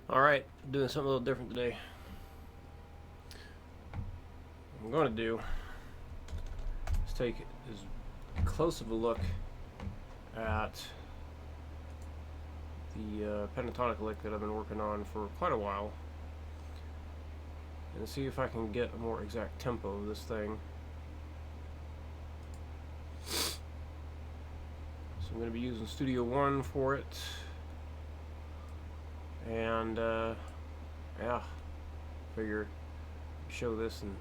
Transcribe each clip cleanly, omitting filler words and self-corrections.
Alright, doing something a little different today. What I'm going to do is take as close of a look at the pentatonic lick that I've been working on for quite a while and see if I can get a more exact tempo of this thing. So I'm going to be using Studio One for it, and yeah, figure show this and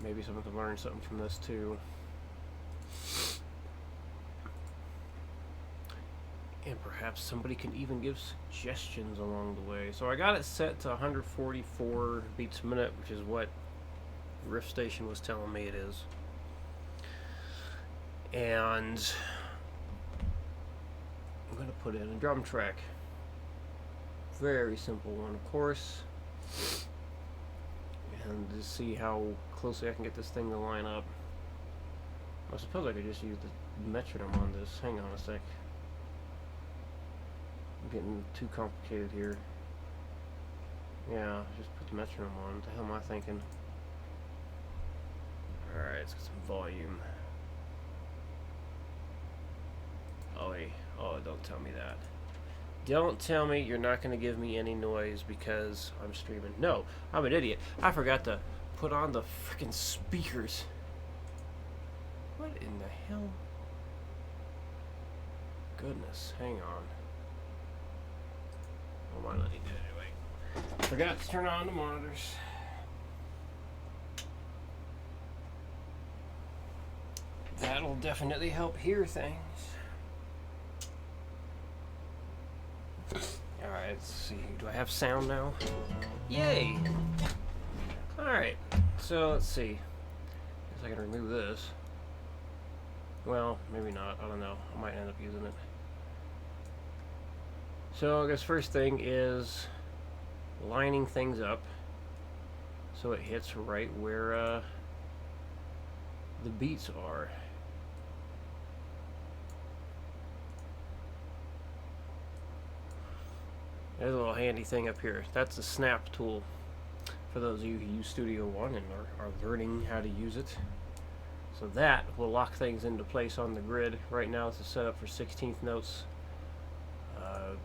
maybe someone can learn something from this too. And perhaps somebody can even give suggestions along the way. So I got it set to 144 beats a minute, which is what Riff Station was telling me it is. And I'm going to put in a drum track. Very simple one, of course. And to see how closely I can get this thing to line up. I suppose I could just use the metronome on this. Hang on a sec. I'm getting too complicated here. Yeah, just put the metronome on. What the hell am I thinking? Alright, let's get some volume. Oh, hey. Oh, don't tell me that. Don't tell me you're not going to give me any noise because I'm streaming. No, I'm an idiot. I forgot to put on the freaking speakers. What in the hell? Goodness, hang on. Oh, why not need that anyway? Forgot to turn on the monitors. That'll definitely help hear things. Alright, let's see. Do I have sound now? Yay! Alright, so let's see. Guess I can remove this. Well, maybe not. I don't know. I might end up using it. So I guess first thing is lining things up so it hits right where the beats are. There's a little handy thing up here. That's the snap tool for those of you who use Studio One and are learning how to use it. So that will lock things into place on the grid. Right now it's set up for 16th notes.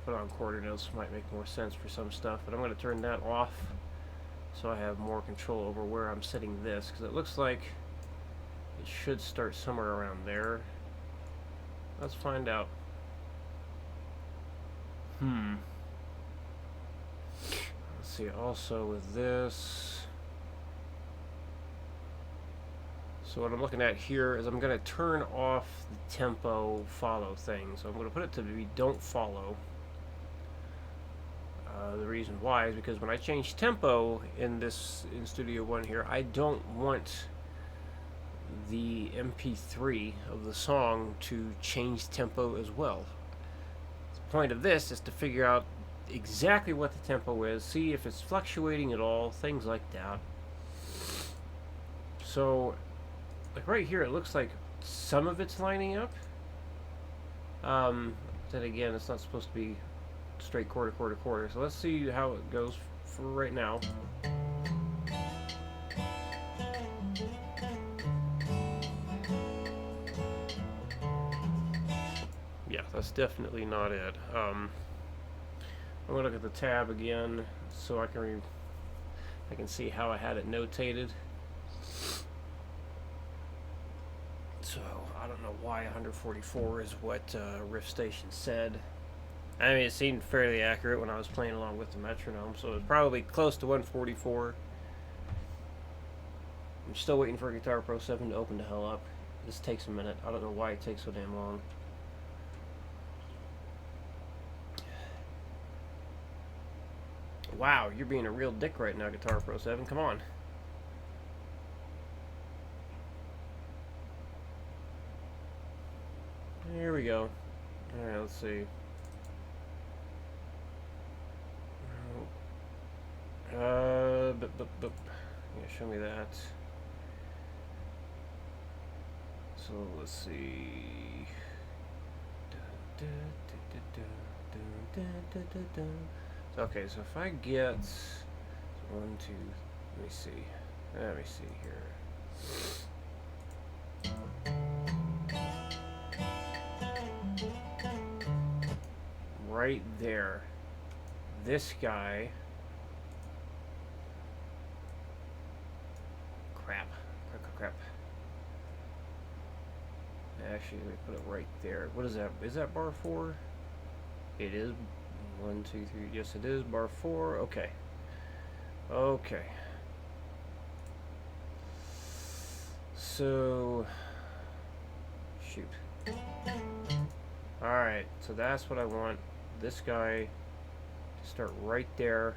Put on quarter notes might make more sense for some stuff, but I'm going to turn that off so I have more control over where I'm setting this, because it looks like it should start somewhere around there. Let's find out. Let's see, also with this. So what I'm looking at here is I'm going to turn off the tempo follow thing. So I'm going to put it to be don't follow. The reason why is because when I change tempo in Studio One here, I don't want the MP3 of the song to change tempo as well. The point of this is to figure out exactly what the tempo is, see if it's fluctuating at all, things like that. So, like right here, it looks like some of it's lining up. Then again, it's not supposed to be straight quarter, quarter, quarter. So let's see how it goes for right now. Yeah, that's definitely not it. I'm gonna look at the tab again so I can see how I had it notated. So I don't know why 144 is what Riff Station said. I mean, it seemed fairly accurate when I was playing along with the metronome, so it's probably close to 144. I'm still waiting for Guitar Pro 7 to open the hell up. This takes a minute. I don't know why it takes so damn long. Wow, you're being a real dick right now, Guitar Pro 7. Come on. Here we go. Alright, let's see. Yeah, show me that. So let's see. So, okay, so if I get 1, 2, let me see here. Right there, this guy. Crap. Actually, let me put it right there. What is that? Is that bar 4? It is. 1, 2, 3. Yes, it is bar 4. Okay. Okay. So, shoot. Alright, so that's what I want. This guy to start right there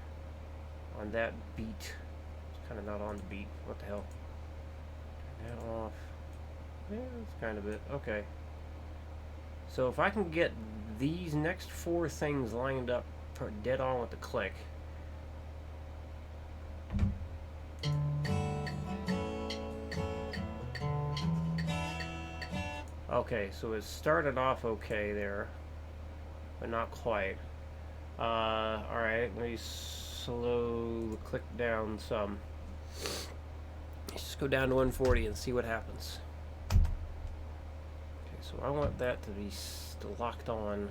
on that beat. It's kind of not on the beat. What the hell? Turn that off. Yeah, that's kind of it. Okay. So if I can get these next 4 things lined up dead on with the click. Okay, so it started off okay there, but not quite. Alright, let me slow the click down some. Let's just go down to 140 and see what happens. Okay, so I want that to be locked on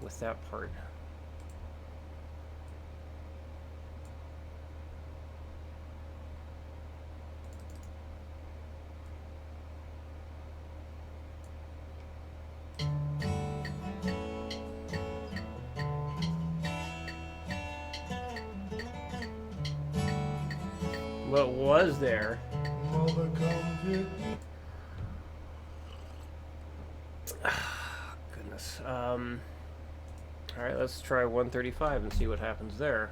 with that part. What was there? Goodness. Alright, let's try 135 and see what happens there.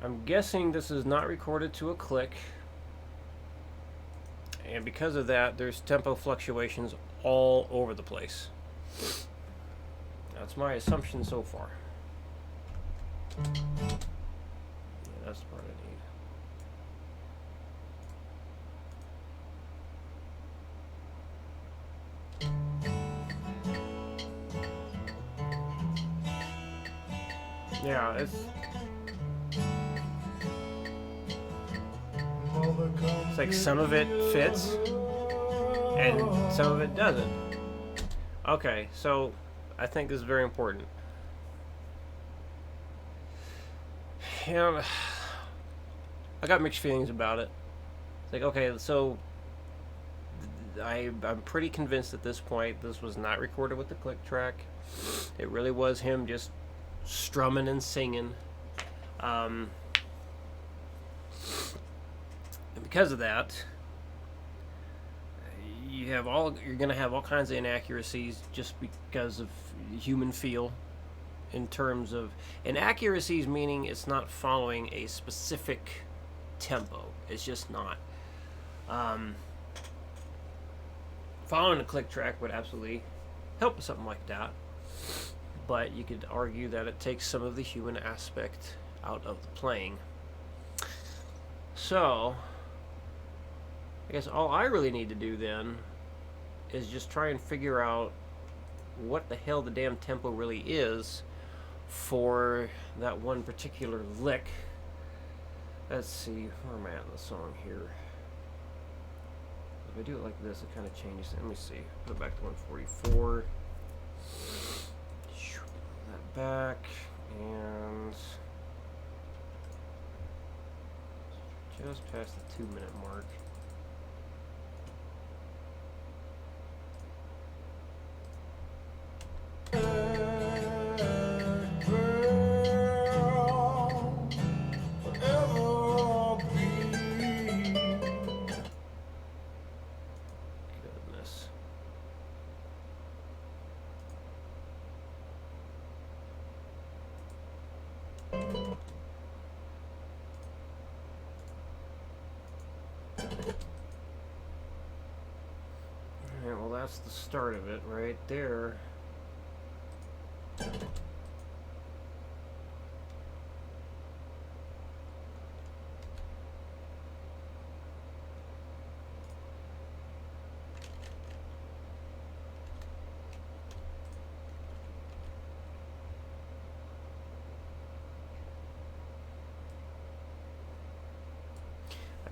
I'm guessing this is not recorded to a click. And because of that, there's tempo fluctuations all over the place. That's my assumption so far. Yeah, that's the part I need. Yeah, it's like some of it fits and some of it doesn't. Okay, so I think this is very important. And I got mixed feelings about it. It's like, okay, so I'm pretty convinced at this point this was not recorded with the click track. It really was him just strumming and singing. And because of that, you're going to have all kinds of inaccuracies just because of human feel. In terms of inaccuracies, meaning it's not following a specific tempo. It's just not. Following a click track would absolutely help with something like that. But you could argue that it takes some of the human aspect out of the playing. So, I guess all I really need to do then is just try and figure out what the hell the damn tempo really is for that one particular lick. Let's see, where am I at in the song here? If I do it like this, it kind of changes. Let me see. Put it back to 144. Pull that back, and just past the 2-minute mark. Alright, well that's the start of it right there.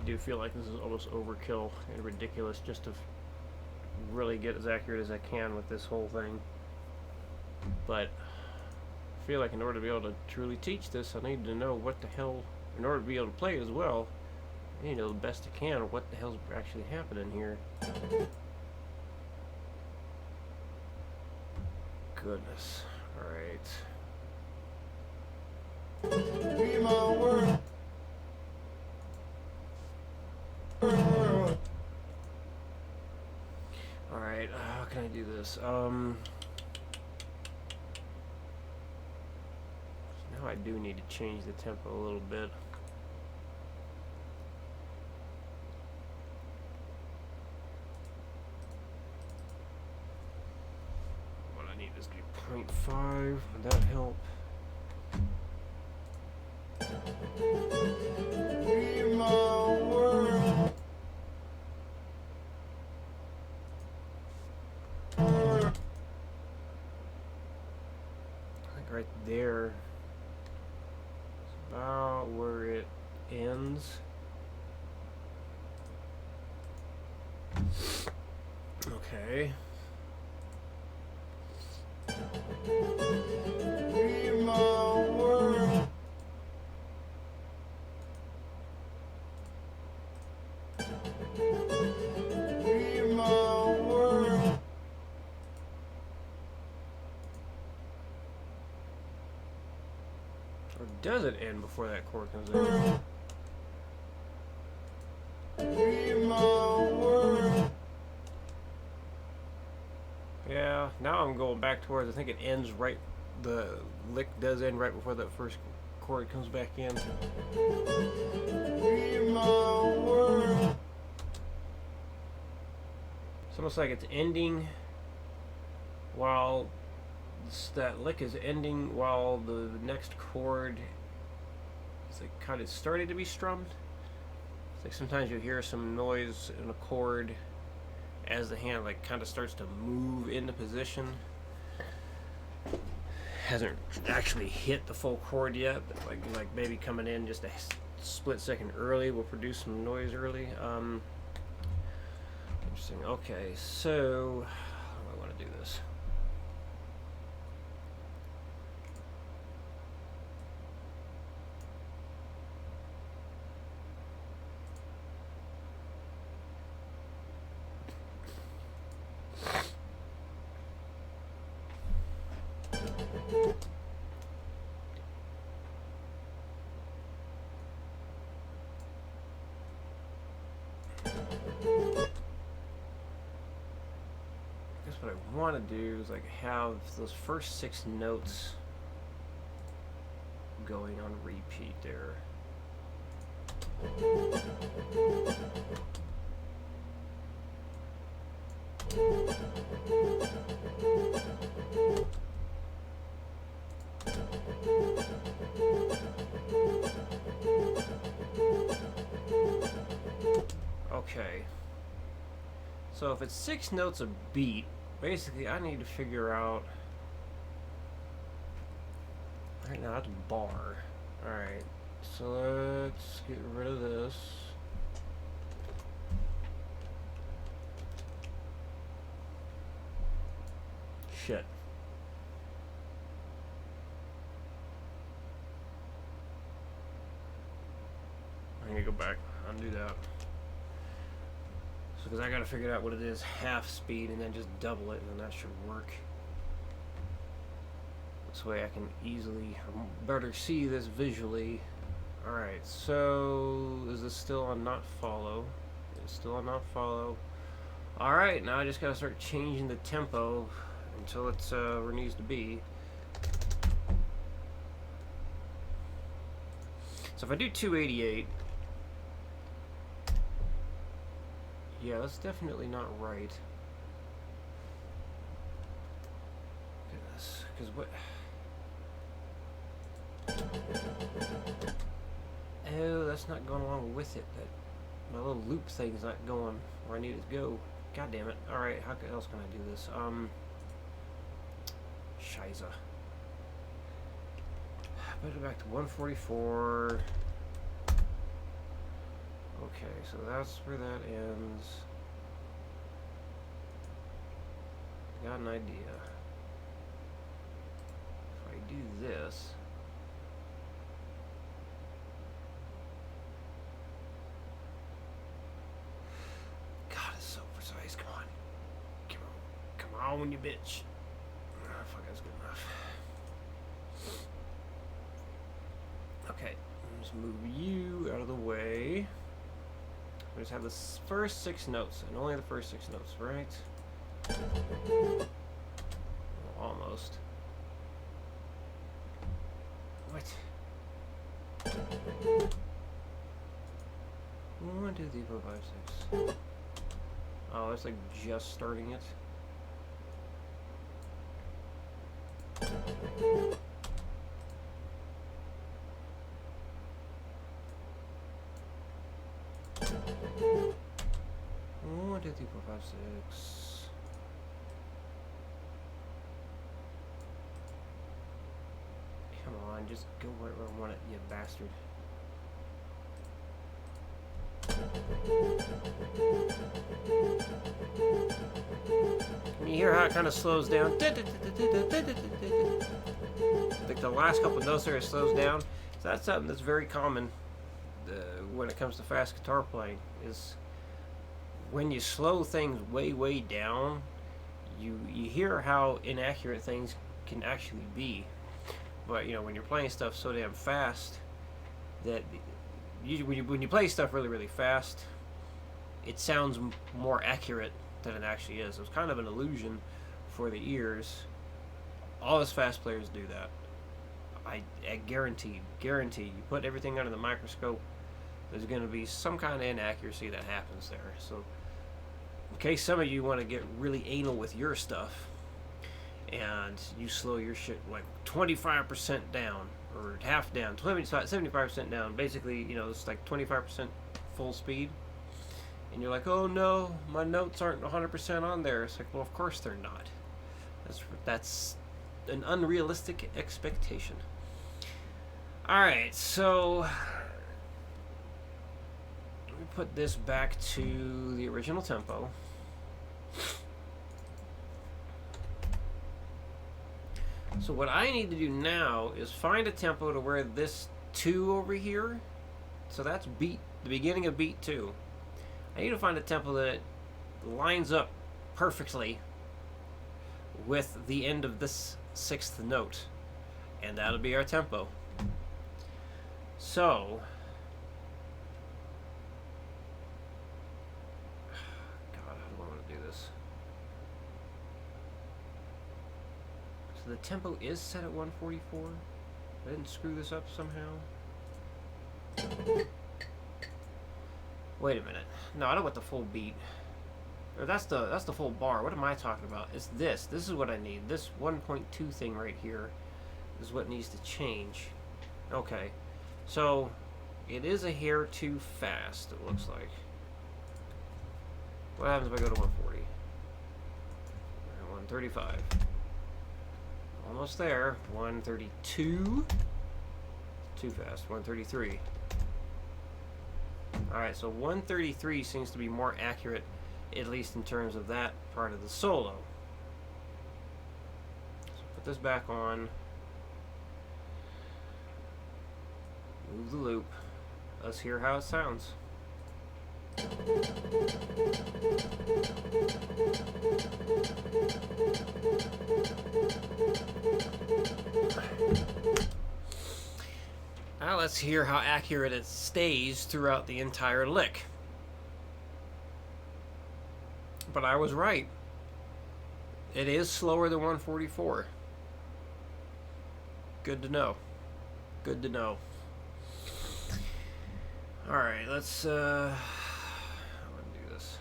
do feel like this is almost overkill and ridiculous just to really get as accurate as I can with this whole thing. But I feel like in order to be able to truly teach this, I need to know what the hell, in order to be able to play as well, I need to know the best I can what the hell's actually happening here. Goodness. Alright. Be my world. Alright, how can I do this? Now I do need to change the tempo a little bit. What I need is to be 0.5. Would that help? Be my world. I think right there is about where it ends. Okay. Be my world. Be my world. Or does it end before that chord comes in? Be my world. Yeah, now I'm going back towards, I think it ends right, the lick does end right before that first chord comes back in. Be my world. It's almost like it's ending while that lick is ending while the next chord is like kind of starting to be strummed. It's like sometimes you hear some noise in a chord as the hand like kind of starts to move into position. Hasn't actually hit the full chord yet, but like maybe coming in just a split second early will produce some noise early. Interesting. Okay, so how do I want to do this? What I want to do is like have those first 6 notes going on repeat there. Okay. So if it's 6 notes a beat, basically I need to figure out, right now that's bar. Alright, so let's get rid of this. Shit. I need to go back, undo that. So, because I gotta figure out what it is, half speed, and then just double it, and then that should work. This way I can easily, better see this visually. Alright, so is this still on not follow? It's still on not follow. Alright, now I just gotta start changing the tempo until it's where it needs to be. So if I do 288, yeah, that's definitely not right. Goodness, because what? Oh, that's not going along with it. That my little loop thing's not going where I need it to go. God damn it! All right, how else can I do this? Shiza. Put it back to 144. Okay, so that's where that ends. Got an idea. If I do this, God, it's so precise. Come on, come on, you bitch. Oh, fuck, that's good enough. Okay, let's move you out of the way. We just have the first 6 notes, and only the first 6 notes, right? Almost. What? 1, 2, 3, 4, 5, 6. Oh, it's like just starting it. One, 2, 3, 4, 5, 6. Come on, just go where I want it, you bastard. Can you hear how it kind of slows down? Like the last couple of notes there, it slows down. So that's something that's very common when it comes to fast guitar playing. Is when you slow things way down, you hear how inaccurate things can actually be. But you know, when you're playing stuff so damn fast that when you play stuff really fast, it sounds more accurate than it actually is. It's kind of an illusion for the ears. All us fast players do that. I guarantee. You put everything under the microscope, there's going to be some kind of inaccuracy that happens there. So, in case some of you want to get really anal with your stuff, and you slow your shit like 25% down, or half down, 75% down, basically, you know, it's like 25% full speed, and you're like, oh no, my notes aren't 100% on there. It's like, well, of course they're not. That's an unrealistic expectation. Alright, so let me put this back to the original tempo. So what I need to do now is find a tempo to where this 2 over here, so that's beat, the beginning of beat 2. I need to find a tempo that lines up perfectly with the end of this 6th note, and that'll be our tempo. So, God, how do I want to do this? So the tempo is set at 144. I didn't screw this up somehow. Wait a minute. No, I don't want the full beat. Or that's the full bar. What am I talking about? It's this. This is what I need. This 1.2 thing right here is what needs to change. Okay. So, it is a hair too fast, it looks like. What happens if I go to 140? 135. Almost there. 132. Too fast. 133. Alright, so 133 seems to be more accurate, at least in terms of that part of the solo. So put this back on. Move the loop. Let's hear how it sounds. Now let's hear how accurate it stays throughout the entire lick. But I was right. It is slower than 144. Good to know. Good to know. Alright, let's I want to do this.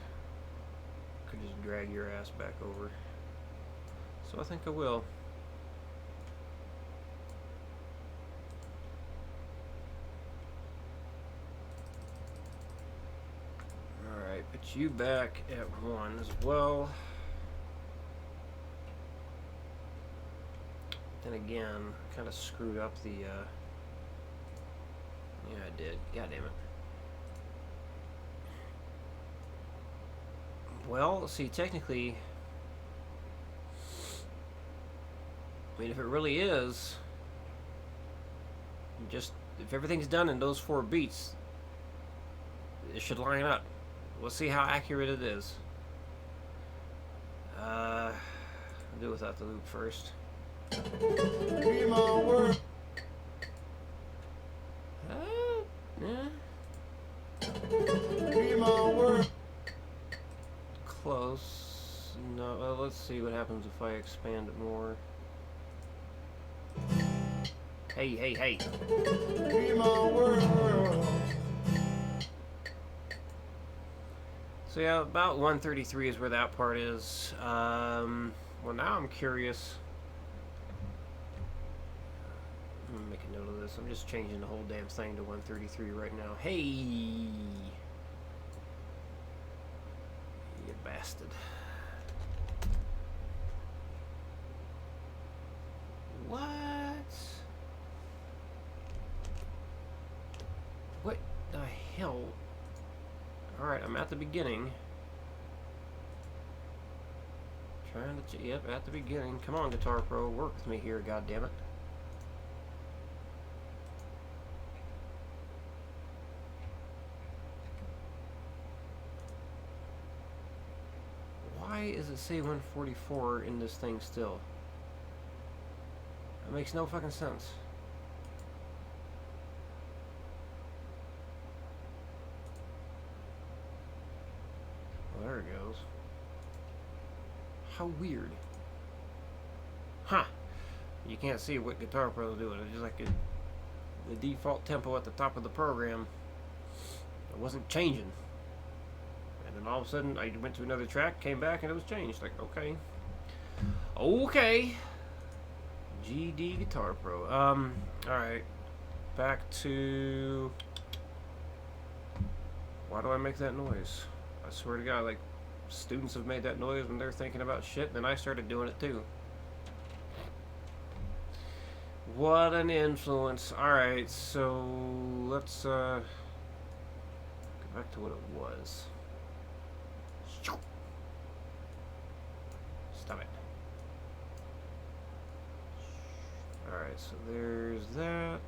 Could just drag your ass back over. So I think I will. Alright, put you back at 1 as well. Then again, kind of screwed up the yeah, I did. God damn it. Well, see, technically, I mean, if it really is, just if everything's done in those 4 beats, it should line up. We'll see how accurate it is. I'll do it without the loop first. Yeah. Close. No, well, let's see what happens if I expand it more. Hey, hey, hey. So yeah, about 133 is where that part is. Well, now I'm curious. I'm gonna make a note of this. I'm just changing the whole damn thing to 133 right now. Hey! You bastard. What? What the hell? Alright, I'm at the beginning. Trying to... Yep, at the beginning. Come on, Guitar Pro. Work with me here, goddammit. Why does it say 144 in this thing still? That makes no fucking sense. Well, there it goes. How weird. Huh. You can't see what Guitar Pro is doing. It's just like the default tempo at the top of the program. It wasn't changing. And then all of a sudden, I went to another track, came back, and it was changed. Like, okay. Okay. GD Guitar Pro. Alright. Back to... Why do I make that noise? I swear to God, like, students have made that noise when they're thinking about shit, and then I started doing it too. What an influence. Alright, so let's go back to what it was. Stop it. Alright, so there's that.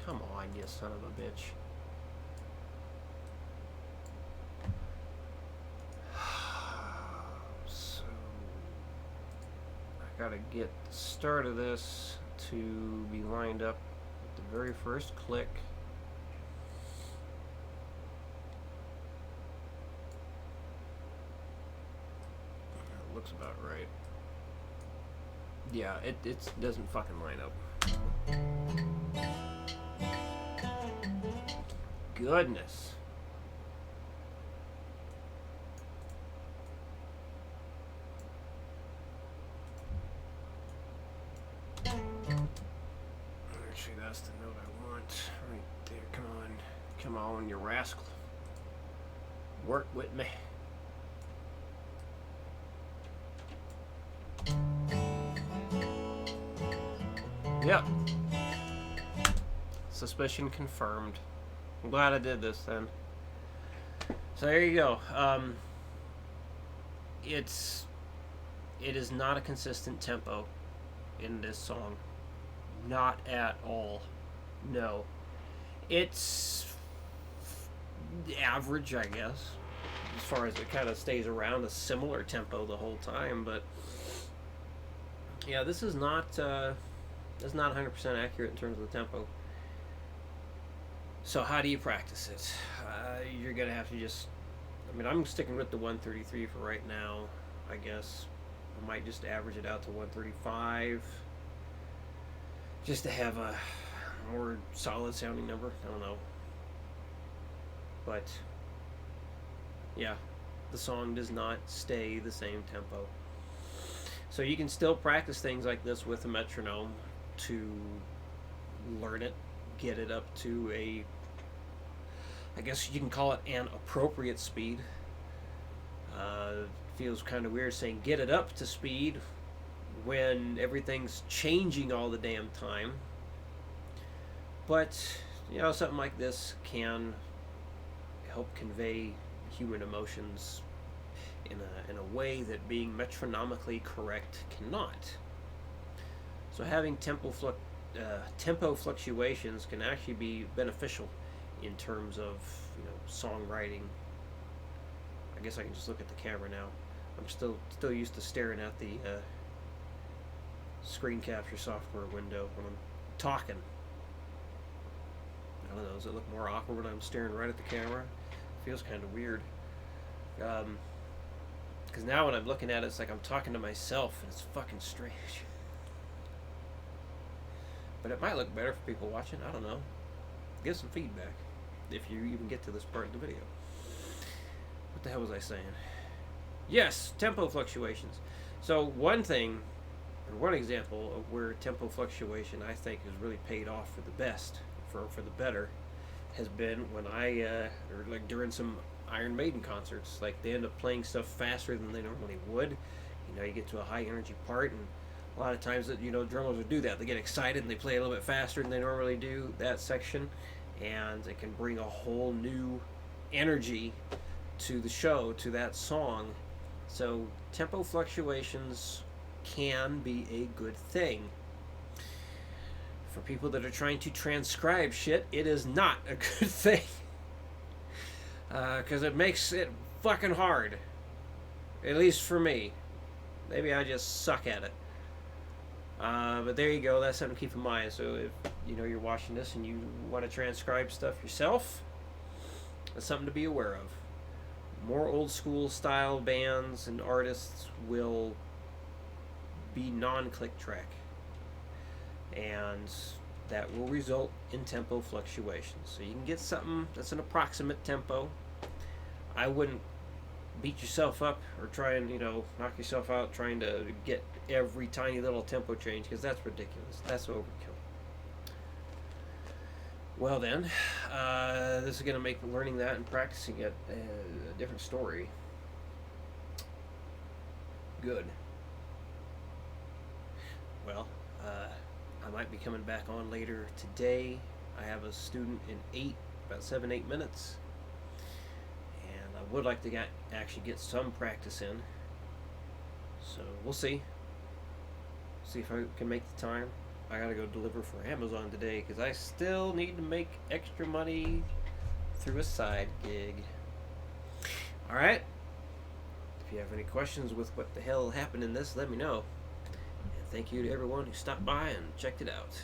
Come on, you son of a bitch. So, I gotta get the start of this to be lined up with the very first click. That looks about right. Yeah, it doesn't fucking line up. Goodness. Actually, that's the note I want. Right there, come on. Come on, you rascal. Work with me. Yep. Suspicion confirmed. I'm glad I did this then. So there you go. It is not a consistent tempo in this song. Not at all. No. It's average, I guess, as far as it kind of stays around a similar tempo the whole time, but yeah, this is not 100% accurate in terms of the tempo. So how do you practice it? You're gonna have to just, I mean, I'm sticking with the 133 for right now, I guess. I might just average it out to 135 just to have a more solid sounding number. I don't know. But yeah, the song does not stay the same tempo. So you can still practice things like this with a metronome to learn it, get it up to a, I guess you can call it an appropriate speed. Feels kind of weird saying get it up to speed when everything's changing all the damn time. But, you know, something like this can help convey human emotions in a way that being metronomically correct cannot. So having tempo fluctuations can actually be beneficial in terms of songwriting. I guess I can just look at the camera now. I'm still used to staring at the screen capture software window when I'm talking. I don't know. Does it look more awkward when I'm staring right at the camera? It feels kind of weird. Because now when I'm looking at it, it's like I'm talking to myself, and it's fucking strange. But it might look better for people watching. I don't know. Give some feedback if you even get to this part of the video. What the hell was I saying? Yes, tempo fluctuations. So one thing, or one example of where tempo fluctuation I think has really paid off for the best, for the better, has been when or like during some Iron Maiden concerts. Like they end up playing stuff faster than they normally would. You get to a high energy part, and a lot of times that drummers will do that. They get excited and they play a little bit faster than they normally do that section, and it can bring a whole new energy to the show, to that song. So tempo fluctuations can be a good thing. For people that are trying to transcribe shit, it is not a good thing. Because it makes it fucking hard. At least for me. Maybe I just suck at it. But there you go. That's something to keep in mind. So if you're watching this and you want to transcribe stuff yourself, that's something to be aware of. More old school style bands and artists will be non-click track, and that will result in tempo fluctuations. So you can get something that's an approximate tempo. I wouldn't beat yourself up or try and knock yourself out trying to get every tiny little tempo change, because that's ridiculous. That's overkill. Well then, this is going to make learning that and practicing it a different story. Good. Well, I might be coming back on later today. I have a student in about 7-8 minutes. And I would like to actually get some practice in. So we'll see. See if I can make the time. I gotta go deliver for Amazon today because I still need to make extra money through a side gig. Alright? If you have any questions with what the hell happened in this, let me know. And thank you to everyone who stopped by and checked it out.